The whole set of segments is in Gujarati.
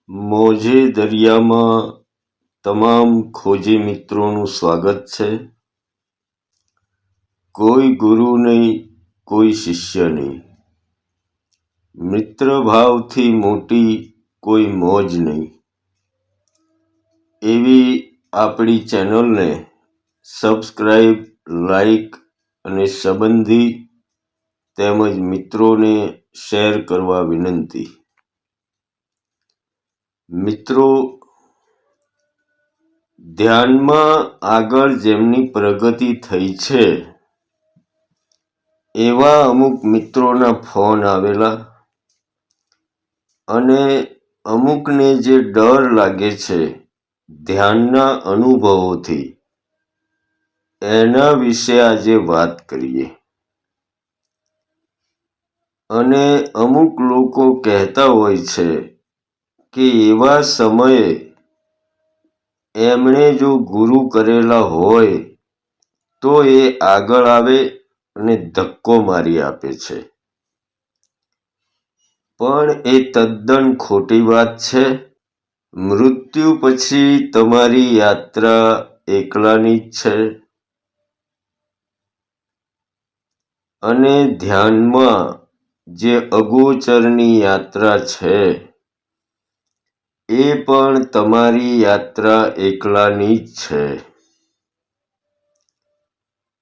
મોજે દરિયામાં તમામ ખોજી મિત્રોનું સ્વાગત છે. કોઈ ગુરુ નહીં, કોઈ શિષ્ય નહીં, મિત્ર ભાવથી મોટી કોઈ મોજ નહીં. એવી આપણી ચેનલને સબસ્ક્રાઈબ, લાઈક અને સંબંધી તેમજ મિત્રોને શેર કરવા વિનંતી. મિત્રો, ધ્યાનમાં આગળ જેમની પ્રગતિ થઈ છે એવા અમુક મિત્રોના ફોન આવેલા અને અમુકને જે ડર લાગે છે ધ્યાનના અનુભવોથી, એના વિશે આજે વાત કરીએ. અને અમુક લોકો કહેતા હોય છે કે એવા સમયે એમણે જો ગુરુ કરેલા હોય તો એ આગળ આવે અને ધક્કો મારી આપે છે. પણ એ તદ્દન ખોટી વાત છે. મૃત્યુ પછી તમારી યાત્રા એકલાની જ છે. અને ધ્યાનમાં જે અગોચરની યાત્રા છે એ પણ તમારી યાત્રા એકલાની જ છે.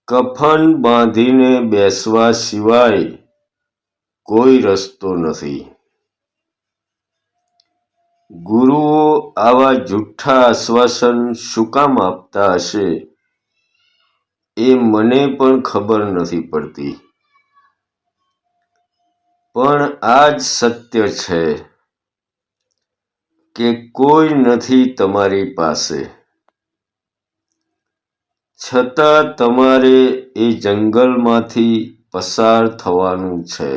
કફન બાંધીને બેસવા સિવાય કોઈ રસ્તો નથી. ગુરુઓ આવા જૂઠ્ઠા આશ્વાસન શું કામ આપતા હશે એ મને પણ ખબર નથી પડતી. પણ આ જ સત્ય છે કે કોઈ નથી તમારી પાસે, છતાં તમારે એ જંગલમાંથી પસાર થવાનું છે.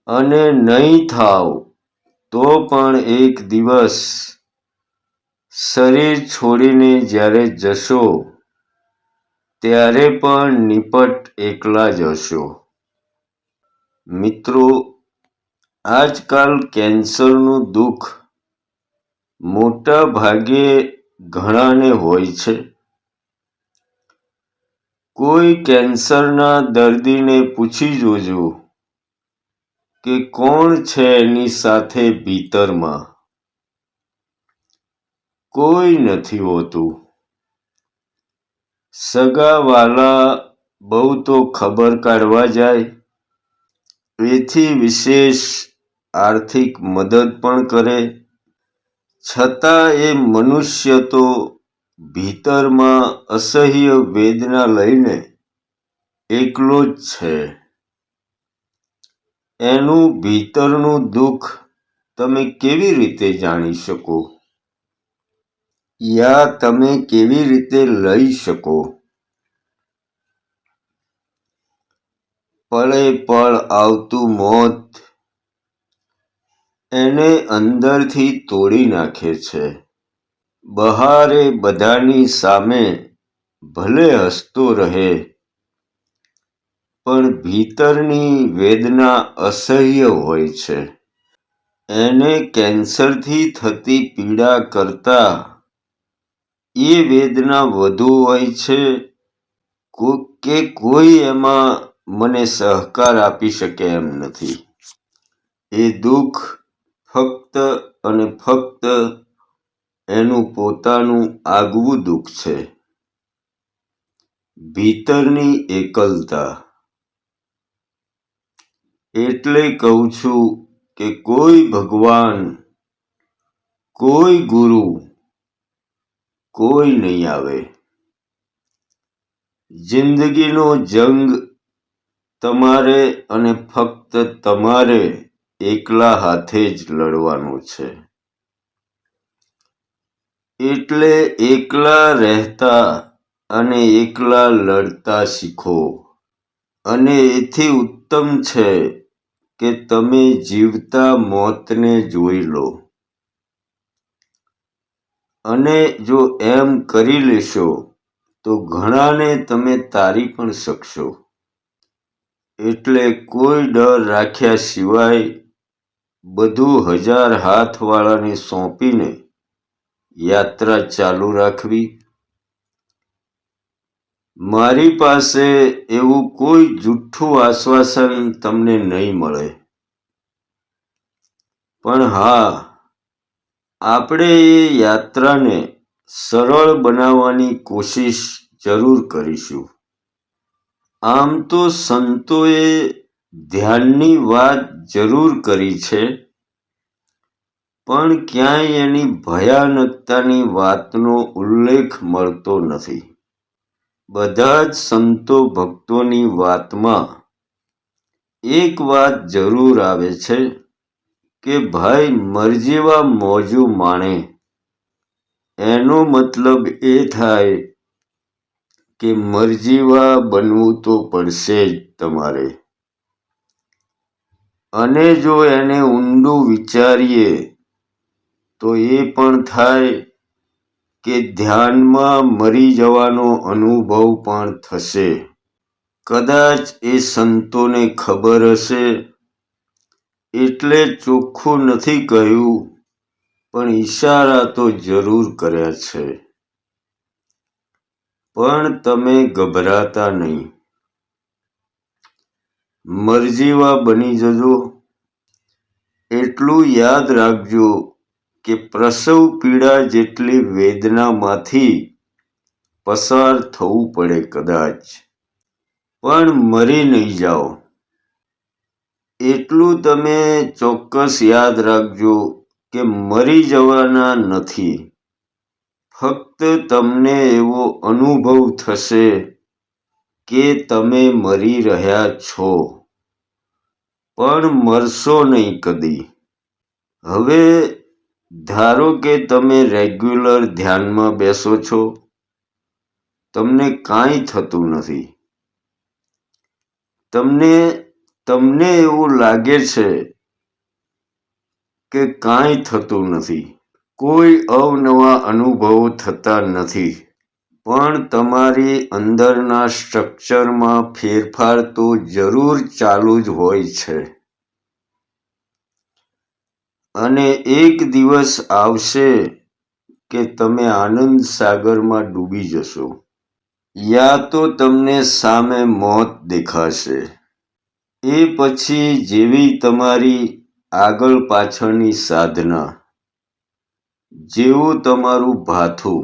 અને નહીં થાવ તો પણ એક દિવસ શરીર છોડીને જ્યારે જશો ત્યારે પણ નિપટ એકલા જ હશો. મિત્રો, આજકાલ કેન્સરનું દુઃખ મોટા ભાગે ઘણાને હોય છે. કોઈ કેન્સરના દર્દીને પૂછી જોજો કે કોણ છે એની સાથે ભીતરમાં. કોઈ નથી હોતું. સગાવાલા બહુ તો ખબર કાઢવા જાય, એથી વિશેષ આર્થિક મદદ પણ કરે, છતાં એ મનુષ્ય તો ભીતરમાં અસહ્ય વેદના લઈને એકલો જ છે. એનું ભીતરનું દુઃખ તમે કેવી રીતે જાણી શકો? યા તમે કેવી રીતે લઈ શકો? પળે પળ આવતું મોત એને અંદરથી તોડી નાખે છે. બહારે બધાની સામે ભલે હસતો રહે, પણ ભીતરની વેદના અસહ્ય હોય છે. એને કેન્સરથી થતી પીડા કરતા એ વેદના વધુ હોય છે કે કોઈ એમાં મને સહકાર આપી શકે એમ નથી. એ દુઃખ ફક્ત અને ફક્ત એનું પોતાનું આગવું દુઃખ છે. ભીતરની એકલતા. એટલે કહું છું કે કોઈ ભગવાન, કોઈ ગુરુ, કોઈ નહીં આવે. જિંદગીનો જંગ તમારે અને ફક્ત તમારે એકલા હાથે જ લડવાનો છે. એટલે એકલા રહેતા અને એકલા લડતા શીખો. અને એથી ઉત્તમ છે કે તમે જીવતા મોતને જોઈ લો. અને જો એમ કરી લેશો તો ઘણાને તમે તારી પણ શકશો. એટલે કોઈ ડર રાખ્યા સિવાય બધું 1000 હાથવાળાને સોંપીને યાત્રા ચાલુ રાખવી? મારી પાસે એવું કોઈ જૂઠ્ઠું આશ્વાસન તમને નહીં મળે, પણ હા, આપણે એ યાત્રાને સરળ બનાવવાની કોશિશ જરૂર કરીશું. આમ તો સંતોએ ધ્યાનની વાત જરૂર કરી છે, પણ ક્યાંય એની ભયાનકતાની વાતનો ઉલ્લેખ મળતો નથી. બધા જ સંતો ભક્તોની વાતમાં એક વાત જરૂર આવે છે કે ભાઈ મરજીવા મોજું માણે. એનો મતલબ એ થાય કે મરજીવા બનવું તો પડશે જ તમારે. અને જો એને ઊંડું વિચારીએ તો એ પણ થાય કે ધ્યાનમાં મરી જવાનો અનુભવ પણ થશે. કદાચ એ સંતોને ખબર હશે એટલે ચોખ્ખું નથી કહ્યું, પણ ઈશારા તો જરૂર કર્યા છે. પણ તમે ગભરાતા નહીં, મરજીવા બની જજો. એટલું યાદ રાખજો કે પ્રસવ પીડા જેટલી વેદનામાંથી પસાર થવું પડે કદાચ, પણ મરી નહીં જાઓ. એટલું તમે ચોક્કસ યાદ રાખજો કે મરી જવાના નથી. ફક્ત તમને એવો અનુભવ થશે કે તમે મરી રહ્યા છો, પણ મરશો નહીં કદી. હવે ધારો કે તમે રેગ્યુલર ધ્યાનમાં બેસો છો, તમને કાંઈ થતું નથી. તમને એવું લાગે છે કે કાંઈ થતું નથી, કોઈ અવનવા અનુભવો થતા નથી, પણ તમારી અંદરના સ્ટ્રક્ચરમાં ફેરફાર તો જરૂર ચાલુ જ હોય છે. અને એક દિવસ આવશે કે તમે આનંદ સાગરમાં ડૂબી જશો, યા તો તમને સામે મોત દેખાશે. એ પછી જેવી તમારી આગળ પાછળની સાધના, જેવું તમારું ભાથું,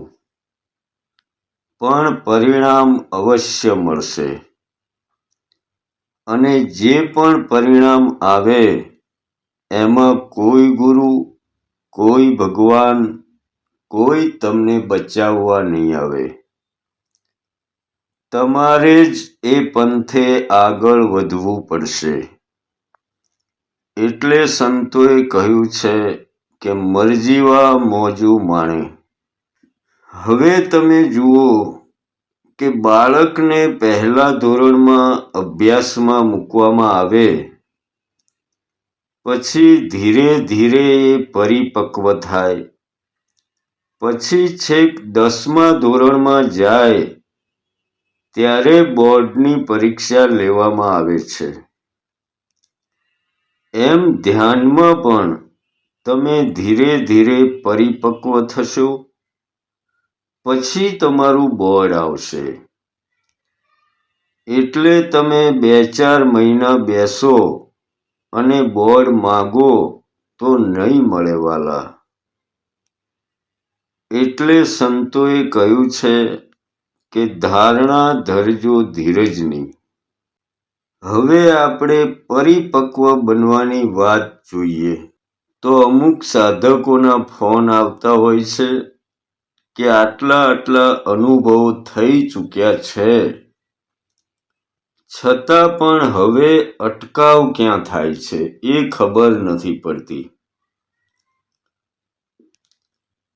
પણ પરિણામ અવશ્ય મળશે. અને જે પણ પરિણામ આવે એમાં કોઈ ગુરુ, કોઈ ભગવાન, કોઈ તમને બચાવવા નહીં આવે. તમારે જ એ પંથે આગળ વધવું પડશે. એટલે સંતોએ કહ્યું છે કે મરજીવા મોજું માણે. હવે તમે જુઓ કે બાળકને પહેલા ધોરણમાં અભ્યાસમાં મૂકવામાં આવે, પછી ધીરે ધીરે એ પરિપક્વ થાય, પછી છેક 10મા ધોરણમાં જાય ત્યારે બોર્ડની પરીક્ષા લેવામાં આવે છે. એમ ધ્યાનમાં પણ તમે ધીરે ધીરે પરિપક્વ થશો, પછી તમારું બોર્ડ આવશે. એટલે તમે 2-4 મહિના બેસો અને બોર્ડ માગો તો નહીં મળે વાલા. એટલે સંતોએ કહ્યું છે કે ધારણા ધરજો ધીરજની. હવે આપણે પરિપક્વ બનવાની વાત જોઈએ. તો અમુક સાધકોના ફોન આવતા હોય છે કે આટલા અનુભવો થઈ ચૂક્યા છે, છતાં પણ હવે અટકાવ ક્યાં થાય છે એ ખબર નથી પડતી.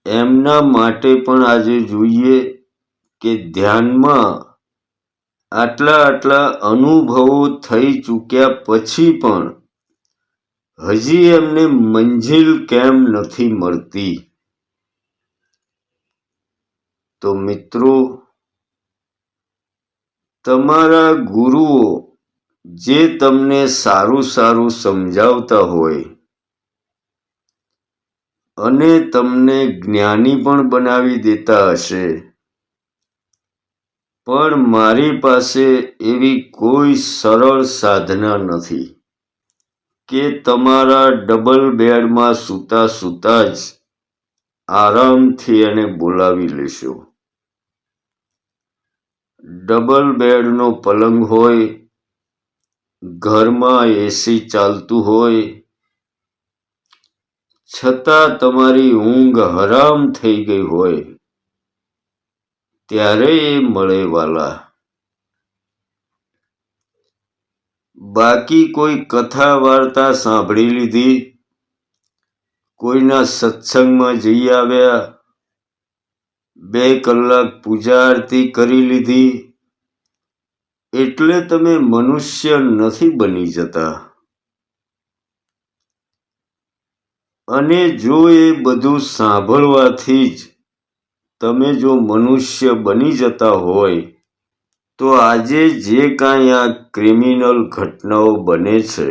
એમના માટે પણ આજે જોઈએ કે ધ્યાનમાં આટલા અનુભવો થઈ ચૂક્યા પછી પણ હજી એમને મંજિલ કેમ નથી મળતી. તો મિત્રો, તમારા ગુરુઓ જે તમને સારું સમજાવતા હોય અને તમને જ્ઞાની પણ બનાવી દેતા હશે, પણ મારી પાસે એવી કોઈ સરળ સાધના નથી કે તમારા ડબલ બેડમાં સૂતા સૂતા જ આરામથી એને બોલાવી લેશો. ડબલ બેડનો પલંગ હોય, ઘરમાં એસી ચાલતું હોય, છતાં તમારી ઊંઘ હરામ થઈ ગઈ હોય, ત્યારે એ મળે વાલા. બાકી કોઈ કથા વાર્તા સાંભળી લીધી, કોઈના સત્સંગમાં જઈ આવ્યા, 2 કલાક પૂજા આરતી કરી લીધી, એટલે તમે મનુષ્ય નથી બની જતા. અને જો એ બધું સાંભળવાથી જ તમે જો મનુષ્ય બની જતા હોય, તો આજે જે કાંઈ આ ક્રિમિનલ ઘટનાઓ બને છે,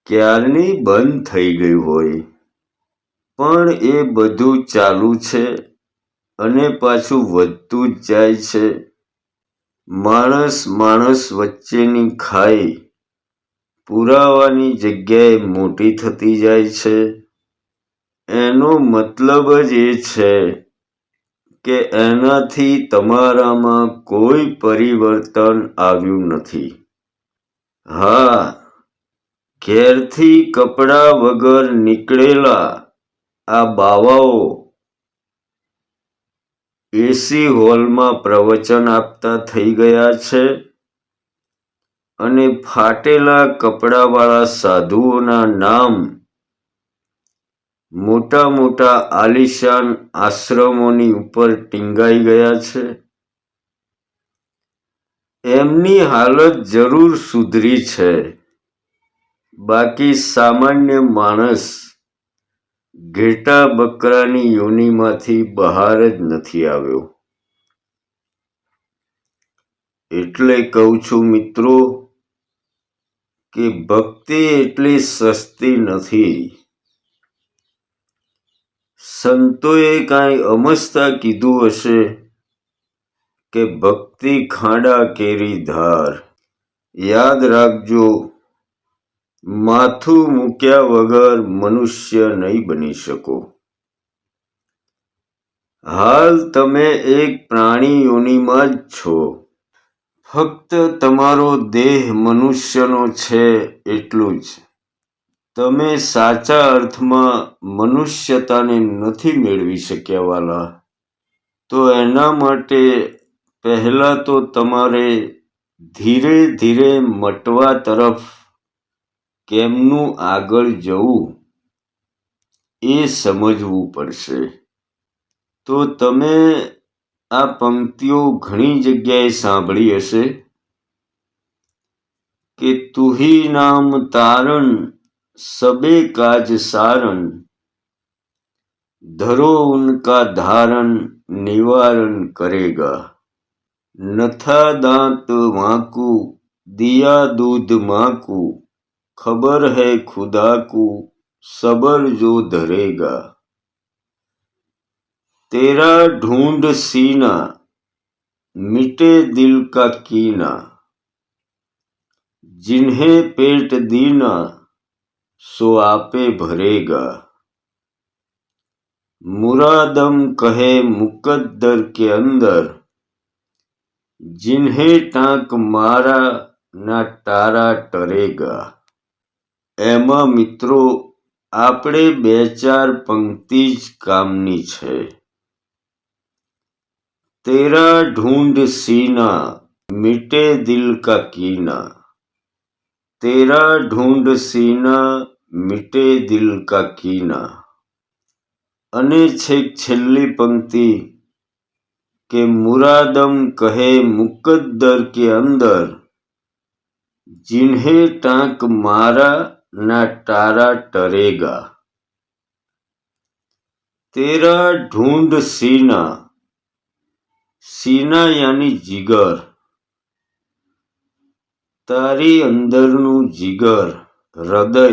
ક્યારની બંધ થઈ ગઈ હોય. પણ એ બધું ચાલુ છે અને પાછું વધતું જ જાય છે. માણસ વચ્ચેની ખાઈ પુરાવાની જગ્યાએ મોટી થતી જાય છે. એનો મતલબ જ એ છે કે એનાથી તમારામાં કોઈ પરિવર્તન આવ્યું નથી. હા, ઘેરથી કપડાં વગર નીકળેલા આ બાવાઓ એસી હોલમાં પ્રવચન આપતા થઈ ગયા છે અને ફાટેલા કપડાવાળા સાધુઓના નામ મોટા મોટા આલિશાન આશ્રમોની ઉપર ટીંગાઈ ગયા છે. એમની હાલત જરૂર સુધરી છે, બાકી સામાન્ય માણસ ઘેટા બકરાની યોનિમાંથી બહાર જ નથી આવ્યો. એટલે કહું છું મિત્રો કે ભક્તિ એટલી સસ્તી નથી. સંતોએ કાંઈ અમસ્તા કીધું હશે કે ભક્તિ ખાડા કેરી ધાર. યાદ રાખજો, માથું મૂક્યા વગર મનુષ્ય નહીં બની શકો. હાલ તમે એક પ્રાણી યોનિમાં જ છો. ફક્ત તમારો દેહ મનુષ્યનો છે એટલું જ. તમે સાચા અર્થમાં મનુષ્યતાને નથી મેળવી શક્યા વાલા. તો એના માટે પહેલાં તો તમારે ધીરે ધીરે મટવા તરફ કેમનું આગળ જવું એ સમજવું પડશે. તો તમે આ પંક્તિઓ ઘણી જગ્યાએ સાંભળી હશે કે તુહી નામ તારણ સબે કાજ સારણ, ધરો ઉનકા ધારણ નિવારણ કરેગા. નથા દાંત વાંકુ દિયા દૂધ માકુ, ખબર હૈ ખુદા કુ સબર જો ધરેગા. तेरा ढूंढ सीना मिटे दिल का कीना, जिन्हें पेट दीना सो आपे भरेगा. मुरादम कहे मुकद्दर के अंदर, जिन्हें टांक मारा ना टारा टरेगा. એમાં મિત્રો આપણે 2-4 પંક્તિ જ કામની છે. तेरा ढूंढ सीना मिटे दिल का कीना, तेरा ढूंढ सीना मिटे दिल का कीना. અને છેક છેલ્લી પંક્તિ કે મુરાદમ કહે મુકદ્દર કે અંદર, जिन्हें टांक मारा ना टारा टरेगा. तेरा ढूंढ सीना, सीना यानी जिगर, તારી અંદરનું જીગર હૃદય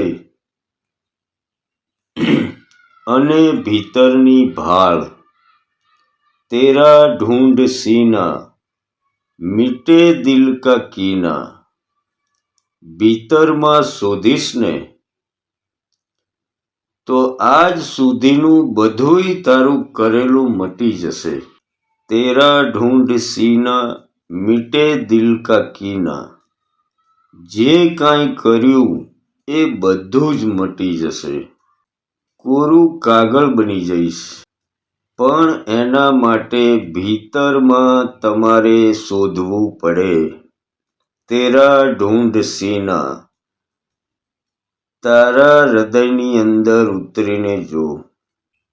અને ભીતરની ભાળ. તેરા ઢૂંઢ સીના મીટે દિલ કા કીના. ભીતરમાં શોધીશ ને તો આજ સુધીનું બધુંય તારું કરેલું મટી જશે. તેરા ઢૂંઢ સીના મીટે દિલ કા કીના. જે કાંઈ કર્યું એ બધું જ મટી જશે. કોરું કાગળ બની જઈશ. પણ એના માટે ભીતરમાં તમારે શોધવું પડે. તેરા ઢૂંઢ સીના. તારા હૃદયની અંદર ઉતરીને જો.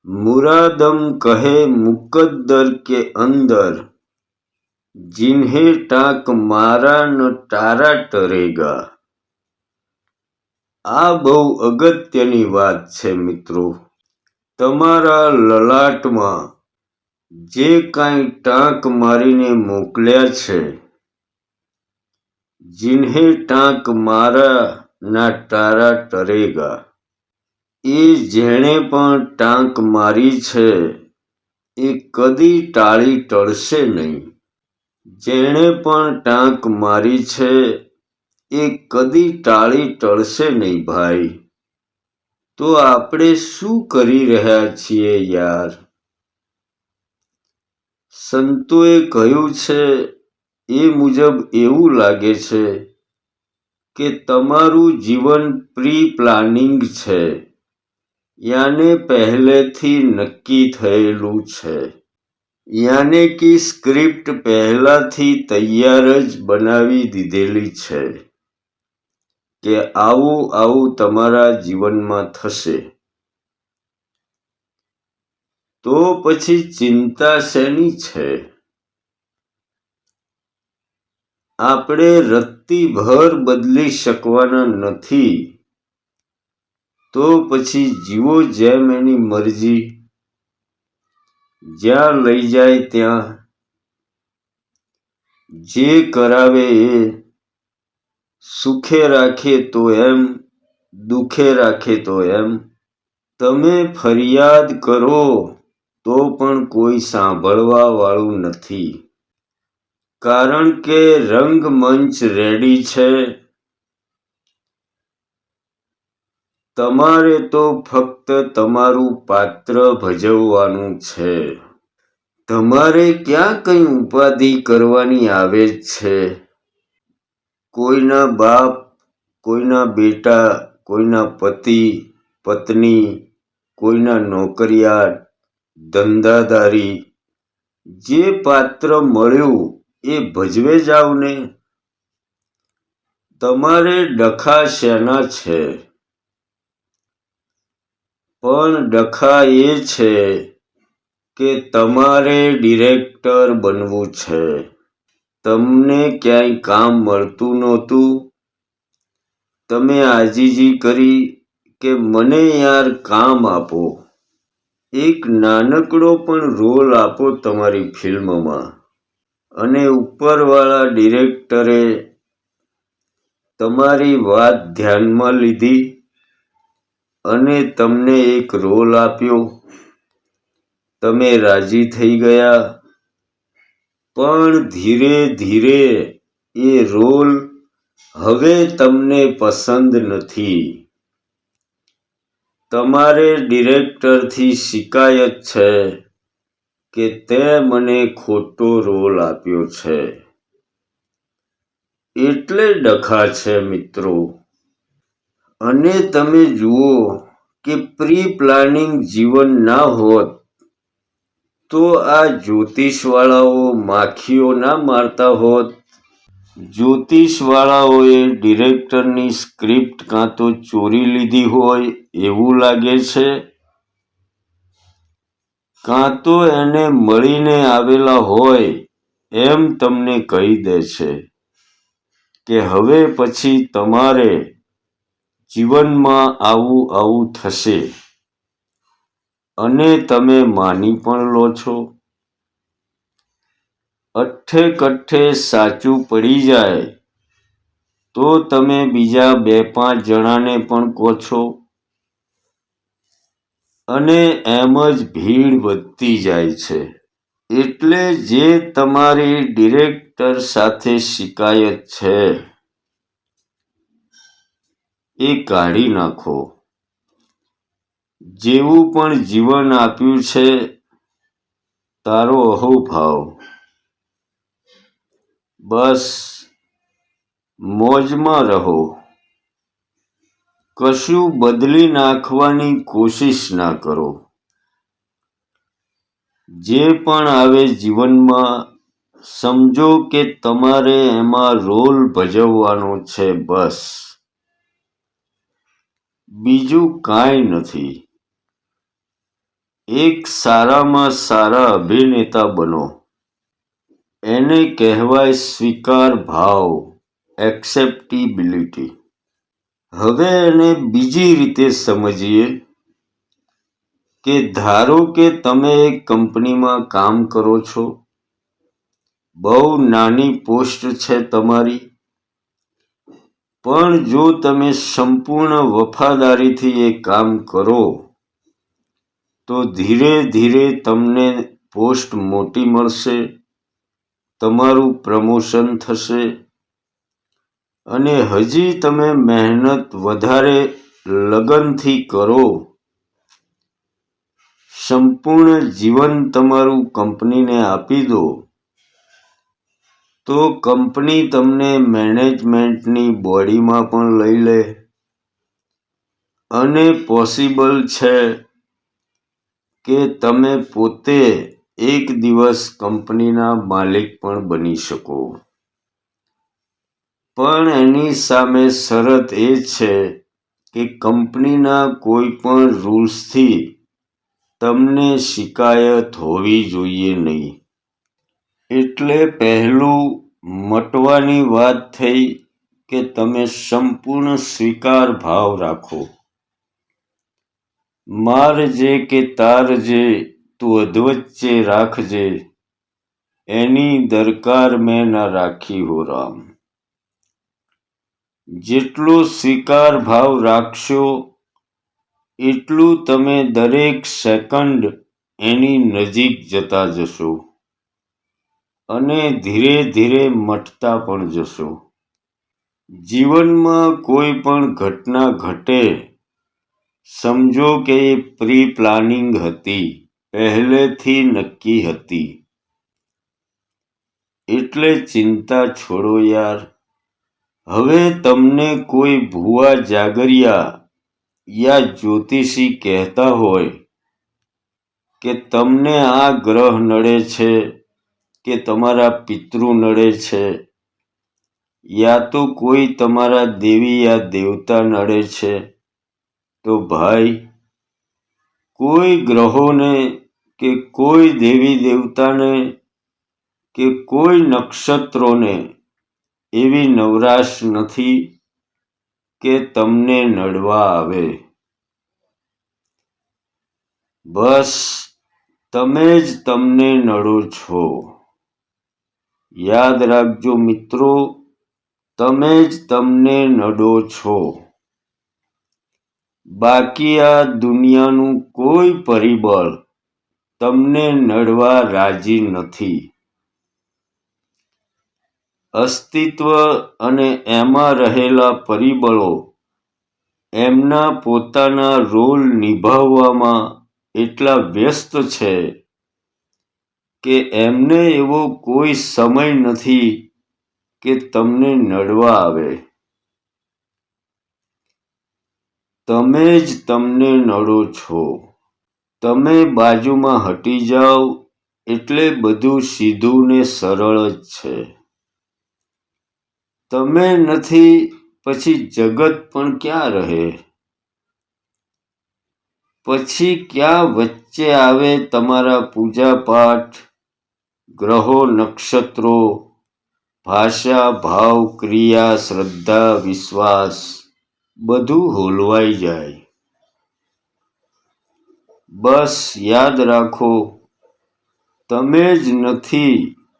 મુરાદમ કહે મુકદ્દર કે અંદર, जिन्हे टाक मारा न तारा टरेगा. આ બહુ અગત્યની વાત છે મિત્રો. તમારા લલાટમાં જે કાંઈ ટાંક મારીને મોકલ્યા છે, जिन्हे टाक मारा ना तारा टरेगा, એ જેણે પણ ટાંક મારી છે એ કદી ટાળી ટળશે નહીં. જેણે પણ ટાંક મારી છે એ કદી ટાળી ટળશે નહીં ભાઈ. તો આપણે શું કરી રહ્યા છીએ યાર? સંતોએ કહ્યું છે એ મુજબ એવું લાગે છે કે તમારું જીવન પ્રી પ્લાનિંગ છે, યાને પહેલેથી નક્કી થયેલું છે. યાને કે સ્ક્રિપ્ટ પહેલાથી તૈયાર જ બનાવી દીધેલી છે કે આવું આવું તમારા જીવનમાં થશે. તો પછી ચિંતા શેની છે? આપણે રત્તીભર બદલી શકવાના નથી. તો પછી જીવો જેમ એની મરજી, જ્યાં લઈ જાય ત્યાં. જે કરાવે એ, સુખે રાખે તો એમ, દુખે રાખે તો એમ. તમે ફરિયાદ કરો તો પણ કોઈ સાંભળવા વાળું નથી. કારણ કે રંગમંચ રેડી છે. તમારે તો ફક્ત તમારું પાત્ર ભજવવાનું છે. તમારે ક્યાં કંઈ ઉપાધિ કરવાની આવે છે? કોઈના બાપ, કોઈના બેટા, કોઈના પતિ, પત્ની, કોઈના નોકરિયાત, ધંધાદારી. જે પાત્ર મળ્યું એ ભજવે જાવ ને. તમારે ડખા શેના છે? પણ ડખા એ છે કે તમારે ડિરેક્ટર બનવું છે. તમને ક્યાંય કામ મળતું નહોતું. તમે આજીજી કરી કે મને યાર કામ આપો. એક નાનકડો પણ રોલ આપો તમારી ફિલ્મમાં. અને ઉપરવાળા ડિરેક્ટરે તમારી વાત ધ્યાનમાં લીધી અને તમને એક રોલ આપ્યો. તમે રાજી થઈ ગયા. પણ ધીરે ધીરે એ રોલ હવે તમને પસંદ નથી. તમારે ડિરેક્ટરથી શિકાયત છે કે તે મને ખોટો રોલ આપ્યો છે. એટલે ડખા છે મિત્રો. અને તમે જુઓ કે પ્રી પ્લાનિંગ જીવન ના હોત તો આ જ્યોતિષવાળાઓ માખીઓ ના મારતા હોત. જ્યોતિષવાળાઓએ ડિરેક્ટરની સ્ક્રિપ્ટ કાં તો ચોરી લીધી હોય એવું લાગે છે, કાં તો એને મળીને આવેલા હોય એમ તમને કહી દે છે કે હવે પછી તમારે જીવનમાં આવું આવું થશે. અને તમે માની પણ લો છો. અઠ્ઠે કઠ્ઠે સાચું પડી જાય તો તમે બીજા 2-5 જણાને પણ કહો છો. અને એમ જ ભીડ વધતી જાય છે. એટલે જે તમારી ડિરેક્ટર સાથે શિકાયત છે એ કાઢી નાખો. જેવું પણ જીવન આપ્યું છે તારો અહોભાવ. બસ મોજમાં રહો. કશું બદલી નાખવાની કોશિશ ના કરો. જે પણ આવે જીવનમાં સમજો કે તમારે એમાં રોલ ભજવવાનો છે બસ. બીજું કાંઈ નથી. એક સારામાં સારા અભિનેતા બનો. એને કહેવાય સ્વીકાર ભાવ, એક્સેપ્ટેબિલિટી. હવે એને બીજી રીતે સમજીએ કે ધારો કે તમે એક કંપનીમાં કામ કરો છો. બહુ નાની પોસ્ટ છે તમારી. પણ જો તમે સંપૂર્ણ વફાદારીથી એ કામ કરો તો ધીરે ધીરે તમને પોસ્ટ મોટી મળશે, તમારું પ્રમોશન થશે અને હજી તમે મહેનત વધારે લગનથી કરો, સંપૂર્ણ જીવન તમારું કંપનીને આપી દો, તો કંપની તમને મેનેજમેન્ટની બોડીમાં પણ લઈ લે અને પોસિબલ છે કે તમે પોતે એક દિવસ કંપનીના માલિક પણ બની શકો. પણ એની સામે શરત એ છે કે કંપનીના કોઈ પણ રૂલ્સથી તમને શિકાયત હોવી જોઈએ નહીં. એટલે પહેલું મટવાની વાત થઈ કે તમે સંપૂર્ણ સ્વીકાર ભાવ રાખો. મારજે કે તારજે તું અધવચ્ચે રાખજે, એની દરકાર મેં ના રાખી હો રામ. જેટલો સ્વીકાર ભાવ રાખશો એટલું તમે દરેક સેકન્ડ એની નજીક જતા જશો અને ધીરે ધીરે મટતા પણ જશો. જીવનમાં કોઈ પણ ઘટના ઘટે સમજો કે એ પ્રી પ્લાનિંગ હતી, પહેલેથી નક્કી હતી. એટલે ચિંતા છોડો યાર. હવે તમને કોઈ ભૂવા જાગરિયા યા જ્યોતિષી કહેતા હોય કે તમને આ ગ્રહ નડે છે કે તમારા પિતૃ નડે છે યા તો કોઈ તમારા દેવી યા દેવતા નડે છે, તો ભાઈ કોઈ ગ્રહોને કે કોઈ દેવી દેવતાને કે કોઈ નક્ષત્રોને એવી નવરાશ નથી કે તમને નડવા આવે. બસ તમે જ તમને નડો છો. યાદ રાખજો મિત્રો, તમે જ તમને નડો છો. બાકી આ દુનિયાનું કોઈ પરિબળ તમને નડવા રાજી નથી. અસ્તિત્વ અને એમાં રહેલા પરિબળો એમના પોતાના રોલ નિભાવવામાં એટલા વ્યસ્ત છે કે એમને એવો કોઈ સમય નથી કે તમને નડવા આવે. તમે જ તમને નડો છો. તમે બાજુમાં હટી જાઓ એટલે બધું સીધું ને સરળ જ છે. તમે નથી પછી જગત પણ ક્યાં રહે? પછી ક્યાં વચ્ચે આવે તમારા પૂજાપાઠ, ગ્રહો નક્ષત્રો, ભાષા ભાવ ક્રિયા શ્રદ્ધા વિશ્વાસ બધું હોલવાઈ જાય. બસ યાદ રાખો, તમે જ નથી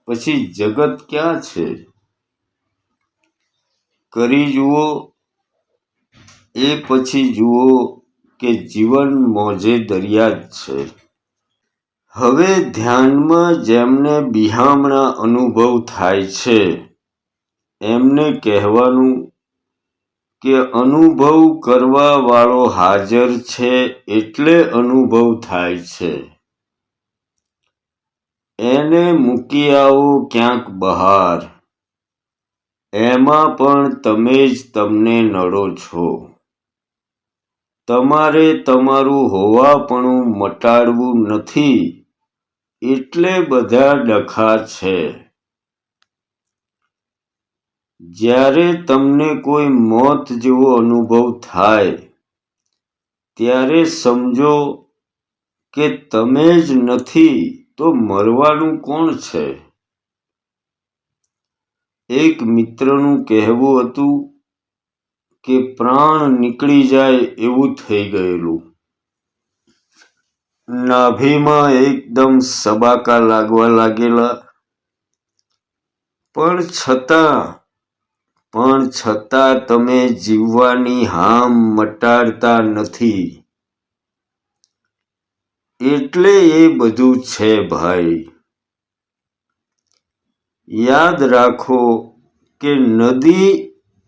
પછી જગત ક્યાં છે? કરી જુઓ, એ પછી જુઓ કે જીવન મોજે દરિયા જ છે. હવે ધ્યાનમાં જેમને બિહામણા અનુભવ થાય છે એમને કહેવાનું કે અનુભવ કરવા વાળો હાજર છે એટલે અનુભવ થાય છે. એને મૂકી આવો ક્યાંક બહાર, એમાં પણ તમે જ તમને નડો છો. તમારે તમારું હોવાપણું મટાડવું નથી એટલે બધા ડખા છે. જ્યારે તમને કોઈ મોત જેવો અનુભવ થાય ત્યારે સમજો કે તમે જ નથી તો મરવાનું કોણ છે? એક મિત્રનું કહેવું હતું કે પ્રાણ નીકળી જાય એવું થઈ ગયેલું. નાભીમાં એકદમ સબાકા લાગવા લાગેલા. પણ છતાં તમે જીવવાની હામ મટાડતા નથી. એટલે એ બધું છે ભાઈ. યાદ રાખો કે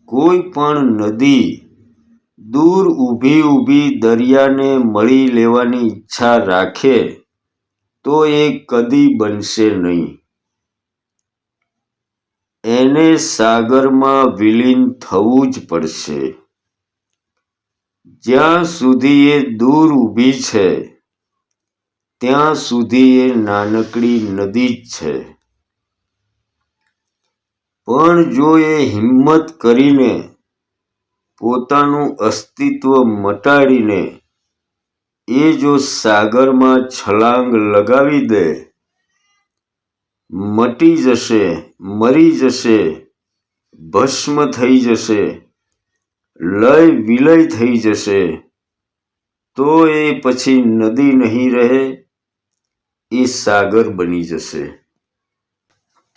કોઈ પણ નદી દૂર ઊભી દરિયાને મળી લેવાની ઈચ્છા રાખે તો એ કદી બનશે નહીં. એને સાગરમાં વિલીન થવું જ પડશે. જ્યાં સુધી એ દૂર ઊભી છે ત્યાં સુધી એ નાનકડી નદી જ છે. પણ જો એ હિંમત કરીને પોતાનું અસ્તિત્વ મટાડીને એ જો સાગરમાં છલાંગ લગાવી દે, મટી જશે, મરી જશે, ભસ્મ થઈ જશે, લય વિલય થઈ જશે, તો એ પછી નદી નહીં રહે, એ સાગર બની જશે.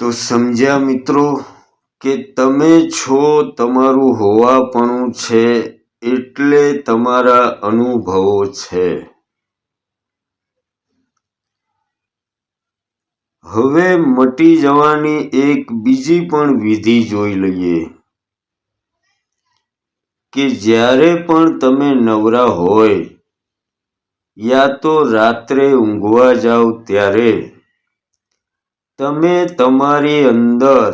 તો સમજ્યા મિત્રો કે તમે છો તમારું હોવાપણું છે એટલે તમારા અનુભવો છે. હવે મટી જવાની એક બીજી પણ વિધિ જોઈ લઈએ કે જ્યારે પણ તમે નવરા હોય યા તો રાત્રે ઊંઘવા જાઓ ત્યારે તમે તમારી અંદર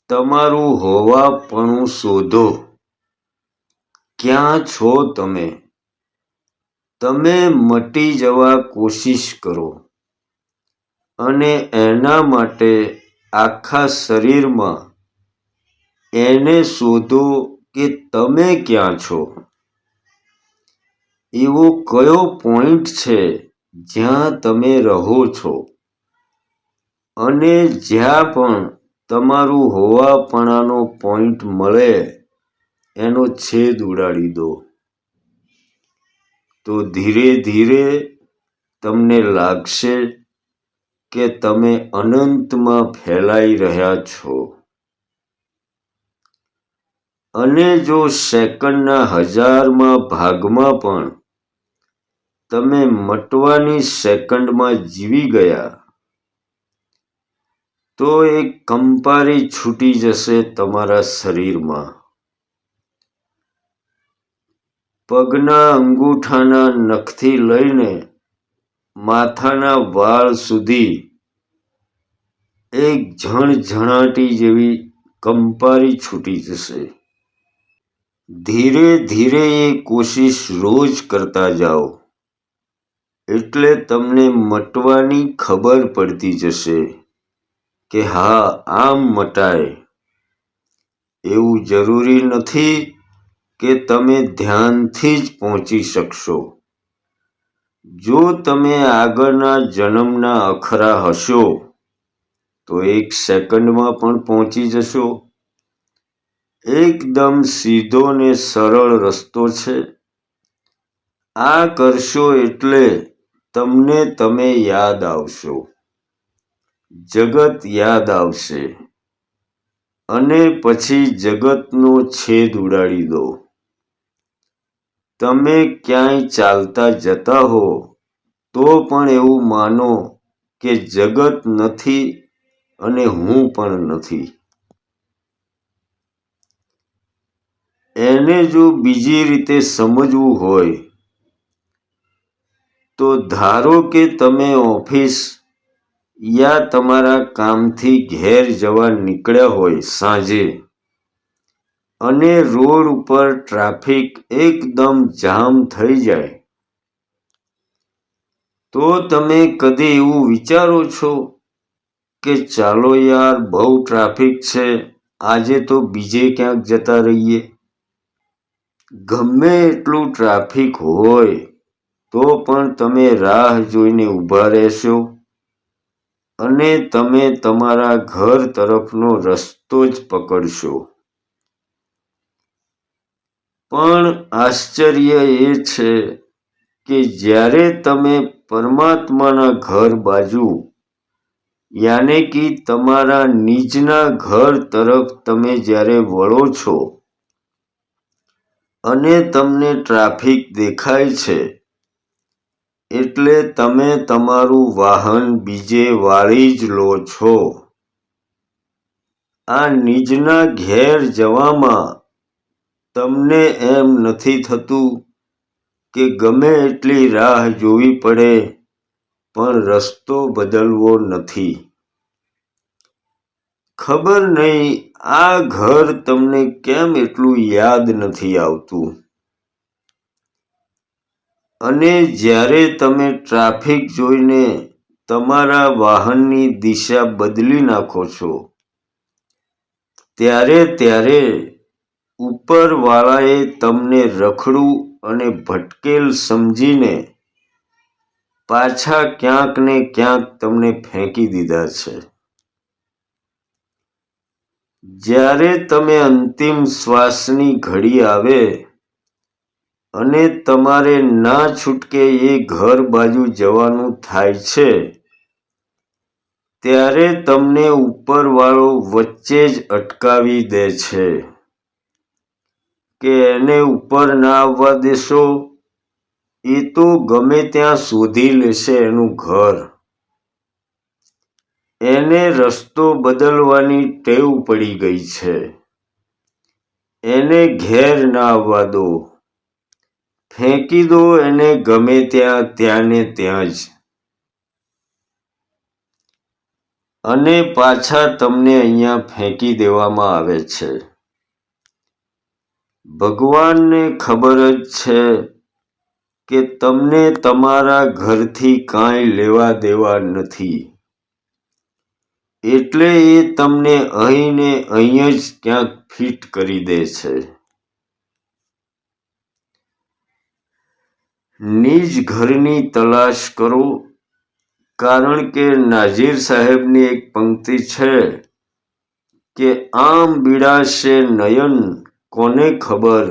તમારું હોવાપણું શોધો. ક્યાં છો તમે? તમે મટી જવા કોશિશ કરો અને એના માટે આખા શરીરમાં એને શોધો કે તમે ક્યાં છો. એવો કયો પોઈન્ટ છે જ્યાં તમે રહો છો અને જ્યાં પણ તમારું હોવાપણાનો પોઈન્ટ મળે એનો છેદ ઉડાડી દો. તો ધીરે ધીરે તમને લાગશે કે તમે અનંતમાં ફેલાઈ રહ્યા છો. અને જો સેકન્ડના 1000મા ભાગમાં પણ તમે મટવાની સેકન્ડમાં જીવી ગયા તો એક કંપારી છૂટી જશે તમારા શરીરમાં. પગના અંગૂઠાના નખથી લઈને માથાના વાળ સુધી એક ઝણઝણાટી જેવી કંપારી છૂટી જશે. ધીરે ધીરે એ કોશિશ રોજ કરતા જાઓ એટલે તમને મટવાની ખબર પડતી જશે કે હા આમ મટાય. એવું જરૂરી નથી કે તમે ધ્યાનથી જ પહોંચી શકશો. જો તમે આગળના જન્મના અખરા હશો તો 1 સેકન્ડમાં પણ પહોંચી જશો. એકદમ સીધો ને સરળ રસ્તો છે. આ કરશો એટલે તમને તમે યાદ આવશો, જગત યાદ આવશે અને પછી જગતનો છેદ ઉડાડી દો. તમે ક્યાંય ચાલતા જતા હો તો પણ એવું માનો કે જગત નથી અને હું પણ નથી. એને જો બીજી રીતે સમજવું હોય તો ધારો કે તમે ઓફિસ યા તમારા કામથી ઘેર જવા નીકળ્યા હોય સાંજે અને રોડ ઉપર ટ્રાફિક એકદમ જામ થઈ જાય, તો તમે કદી એવું વિચારો છો કે ચાલો યાર બહુ ટ્રાફિક છે, આજે તો બીજે ક્યાંક જતા રહીએ? ગમે એટલું ટ્રાફિક હોય તો પણ તમે રાહ જોઈને ઊભા રહેશો અને તમે તમારા ઘર તરફનો રસ્તો જ પકડશો. પણ આશ્ચર્ય એ છે કે જ્યારે તમે પરમાત્માના ઘર બાજુ યાને કે તમારા નિજના ઘર તરફ તમે જ્યારે વળો છો અને તમને ટ્રાફિક દેખાય છે, એટલે તમે તમારું વાહન બીજે વાળી જ લો છો. આ નિજના ઘેર જવામાં તમને એમ નથી થતું કે ગમે એટલી રાહ જોવી પડે પણ રસ્તો બદલવો નથી? ખબર નહીં આ ઘર તમને કેમ એટલું યાદ નથી આવતું. અને જ્યારે તમે ટ્રાફિક જોઈને તમારા વાહનની દિશા બદલી નાખો છો, ત્યારે ઉપરવાળાએ તમને રખડું અને ભટકેલ સમજીને પાછા ક્યાંક ને ક્યાંક તમને ફેંકી દીધા છે. જ્યારે તમે અંતિમ શ્વાસની ઘડી આવે અને તમારે ના છૂટકે એ ઘર બાજુ જવાનું થાય છે, ત્યારે તમને ઉપરવાળો વચ્ચે જ અટકાવી દે છે કે એને ઉપર ના આવવા દેશો, એ તો ગમે ત્યાં શોધી લેશે એનું ઘર. એને રસ્તો બદલવાની ટેવ પડી ગઈ છે. એને ઘેર ના આવવા દો, ફેંકી દો એને ગમે ત્યાં ને ત્યાં જ. અને પાછા તમને અહીંયા ફેંકી દેવામાં આવે છે. ભગવાનને ખબર જ છે કે તમને તમારા ઘરથી કાંઈ લેવા દેવા નથી, એટલે એ તમને અહીં ને અહીં જ ક્યાંક ફિટ કરી દે છે. નિજ ઘરની તલાશ કરો, કારણ કે નાઝીર સાહેબની એક પંક્તિ છે કે આમ બીડાશે નયન કોને ખબર,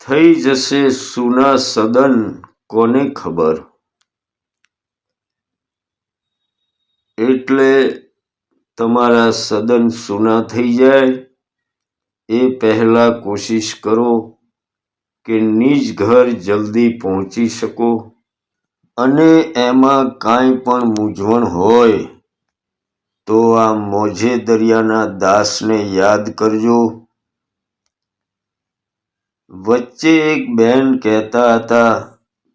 થઈ જશે સૂના સદન કોને ખબર. એટલે તમારા સદન સૂના થઈ જાય એ પહેલા કોશિશ કરો કે નિજ ઘર જલ્દી પહોંચી શકો. અને એમાં કાંઈ પણ મૂંઝવણ હોય તો આ મોજે દરિયાના દાસને યાદ કરજો. વચ્ચે એક બેન કહેતા હતા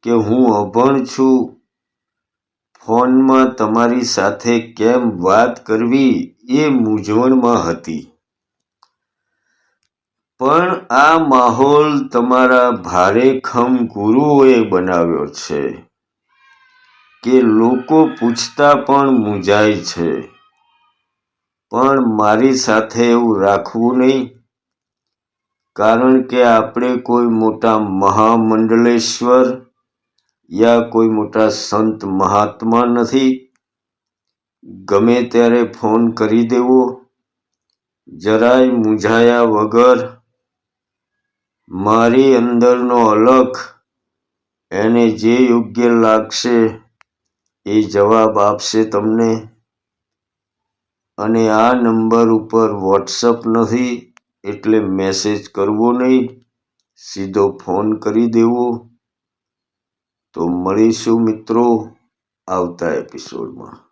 કે હું અભણ છું, ફોનમાં તમારી સાથે કેમ વાત કરવી એ મૂંઝવણમાં હતી. પણ આ માહોલ તમારા ભારેખમ ગુરુઓએ બનાવ્યો છે કે લોકો પૂછતા પણ મૂંઝાય છે. પણ મારી સાથે એવું રાખવું નહીં, કારણ કે આપણે કોઈ મોટા મહામંડલેશ્વર યા કોઈ મોટા સંત મહાત્મા નથી. ગમે ત્યારે ફોન કરી દેવો, જરાય મૂંઝાયા વગર. મારી અંદરનો અલખ એને જે યોગ્ય લાગશે એ જવાબ આપશે તમને. અને આ નંબર ઉપર વોટ્સઅપ નથી એટલે મેસેજ કરવો નહીં, સીધો ફોન કરી દેવો. તો મળીશું મિત્રો આવતા એપિસોડમાં.